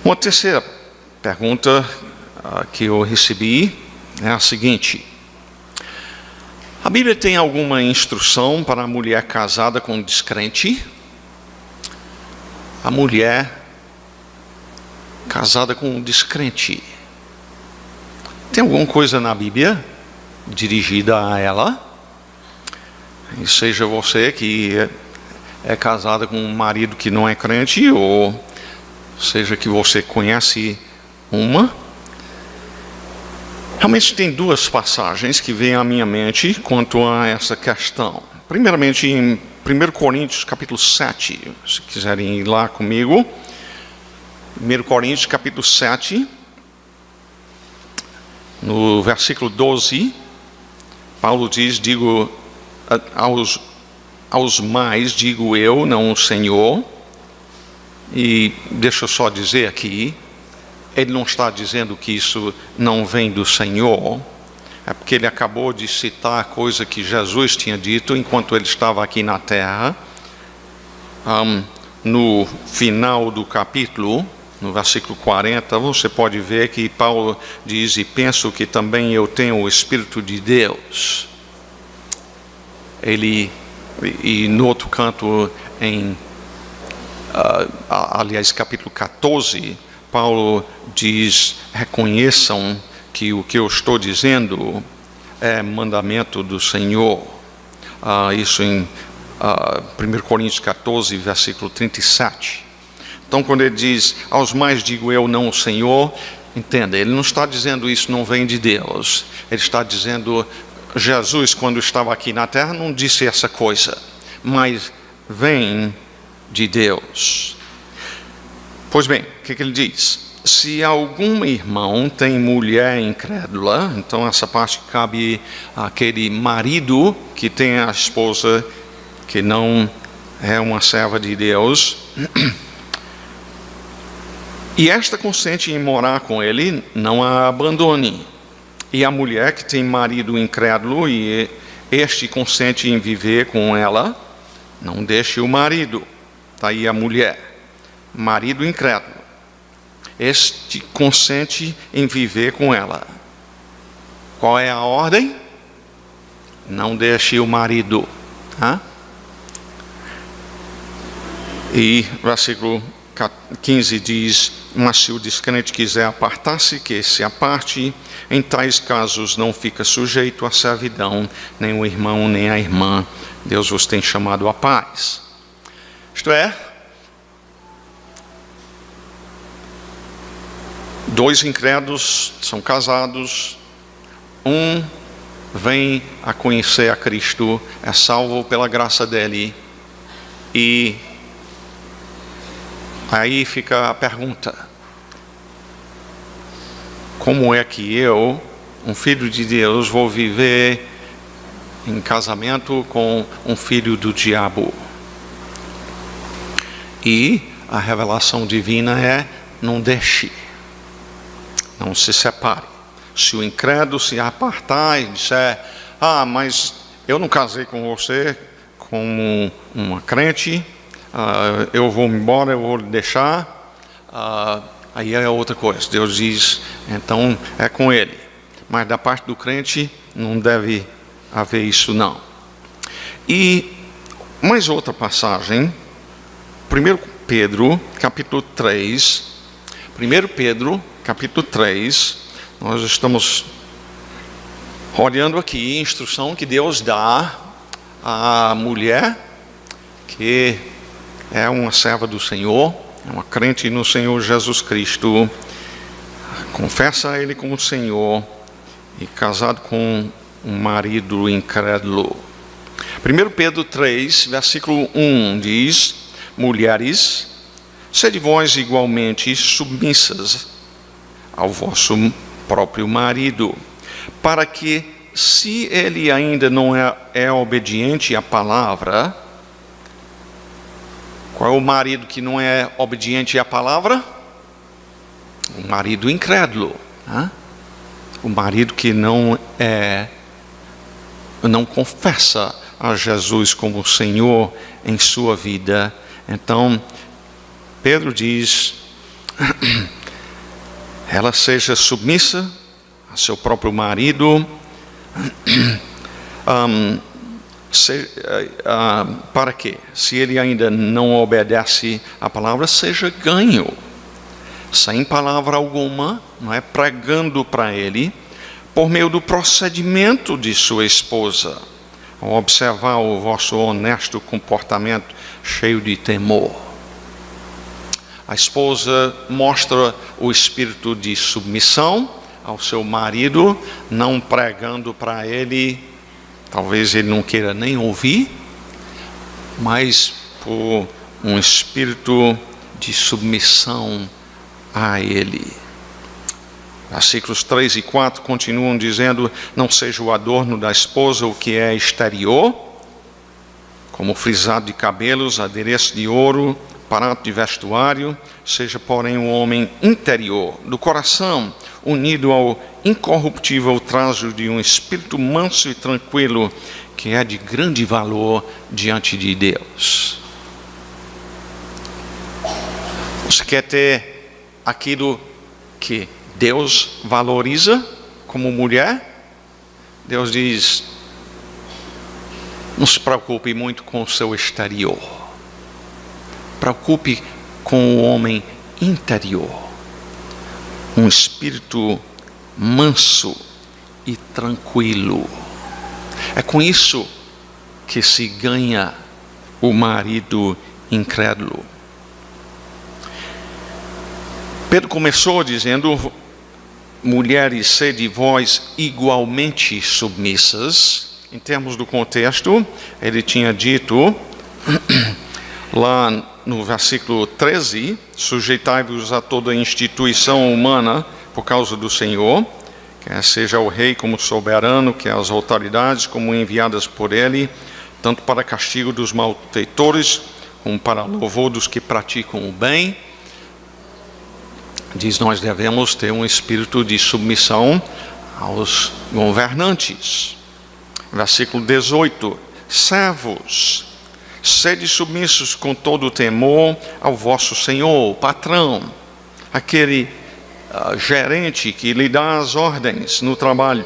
Uma terceira pergunta que eu recebi é a seguinte: a Bíblia tem alguma instrução para a mulher casada com um descrente? A mulher casada com um descrente, tem alguma coisa na Bíblia dirigida a ela? E seja você que é casada com um marido que não é crente, ou seja que você conhece uma. Realmente tem duas passagens que vêm à minha mente quanto a essa questão. Primeiramente em 1 Coríntios capítulo 7, se quiserem ir lá comigo. 1 Coríntios capítulo 7, no versículo 12, Paulo diz: digo aos mais, digo eu, não o Senhor. E deixa eu só dizer aqui, ele não está dizendo que isso não vem do Senhor, é porque ele acabou de citar a coisa que Jesus tinha dito enquanto ele estava aqui na terra. No final do capítulo, no versículo 40, você pode ver que Paulo diz: e penso que também eu tenho o Espírito de Deus. E no outro canto, aliás, capítulo 14, Paulo diz: reconheçam que o que eu estou dizendo é mandamento do Senhor. Isso em 1 Coríntios 14, versículo 37. Então, quando ele diz: aos mais digo eu, não o Senhor, entenda, ele não está dizendo isso não vem de Deus. Ele está dizendo: Jesus, quando estava aqui na terra, não disse essa coisa, mas vem de Deus. Pois bem, o que ele diz? Se algum irmão tem mulher incrédula, então essa parte cabe àquele marido que tem a esposa que não é uma serva de Deus, e esta consente em morar com ele, não a abandone. E a mulher que tem marido incrédulo e este consente em viver com ela, não deixe o marido. Está aí a mulher, marido incrédulo, este consente em viver com ela. Qual é a ordem? Não deixe o marido. E versículo 15 diz: mas se o descrente quiser apartar-se, que se aparte. Em tais casos não fica sujeito à servidão, nem o irmão, nem a irmã. Deus vos tem chamado à paz. Isto é, dois incrédulos são casados, um vem a conhecer a Cristo, é salvo pela graça dele, e aí fica a pergunta: como é que eu, um filho de Deus, vou viver em casamento com um filho do diabo? E a revelação divina é: não deixe, não se separe. Se o incrédulo se apartar e disser: mas eu não casei com você como uma crente, eu vou embora, eu vou lhe deixar, aí é outra coisa. Deus diz: então é com ele. Mas da parte do crente não deve haver isso não. E mais outra passagem, 1 Pedro capítulo 3. 1 Pedro capítulo 3, nós estamos olhando aqui a instrução que Deus dá à mulher que é uma serva do Senhor, é uma crente no Senhor Jesus Cristo, confessa a Ele como Senhor e casado com um marido incrédulo. 1 Pedro 3, versículo 1 diz: mulheres, sede vós igualmente submissas ao vosso próprio marido, para que, se ele ainda não é obediente à palavra. Qual é o marido que não é obediente à palavra? O marido incrédulo, o marido que não confessa a Jesus como Senhor em sua vida. Então Pedro diz: ela seja submissa a seu próprio marido, para que, se ele ainda não obedece à palavra, seja ganho, sem palavra alguma, não é, pregando para ele, por meio do procedimento de sua esposa, ao observar o vosso honesto comportamento cheio de temor. A esposa mostra o espírito de submissão ao seu marido, não pregando para ele, talvez ele não queira nem ouvir, mas por um espírito de submissão a ele. Versículos 3 e 4 continuam dizendo: não seja o adorno da esposa o que é exterior, como frisado de cabelos, adereço de ouro, aparato de vestuário, seja porém um homem interior, do coração, unido ao incorruptível trajo de um espírito manso e tranquilo, que é de grande valor diante de Deus. Você quer ter aquilo que Deus valoriza como mulher? Deus diz: não se preocupe muito com o seu exterior. Preocupe com o homem interior. Um espírito manso e tranquilo. É com isso que se ganha o marido incrédulo. Pedro começou dizendo: mulheres, sede vós igualmente submissas. Em termos do contexto, ele tinha dito lá no versículo 13: sujeitai-vos a toda instituição humana por causa do Senhor, quer seja o rei como soberano, quer as autoridades como enviadas por ele, tanto para castigo dos malfeitores, como para louvor dos que praticam o bem. Diz: nós devemos ter um espírito de submissão aos governantes. Versículo 18: servos, sede submissos com todo o temor ao vosso Senhor, o patrão, aquele gerente que lhe dá as ordens no trabalho.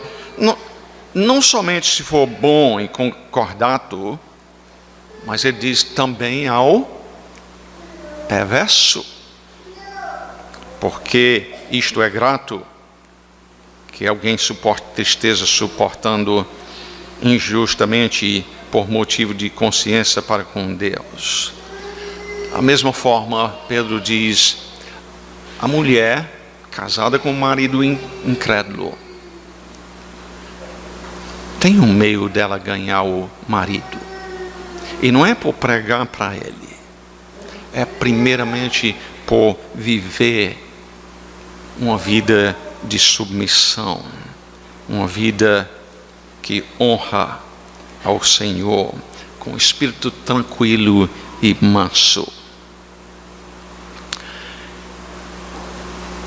Não somente se for bom e concordato, mas ele diz também ao perverso. Porque isto é grato, que alguém suporte tristeza suportando injustamente por motivo de consciência para com Deus. Da mesma forma, Pedro diz: a mulher casada com um marido incrédulo tem um meio dela ganhar o marido, e não é por pregar para ele, é primeiramente por viver uma vida de submissão, uma vida que honra ao Senhor, com espírito tranquilo e manso.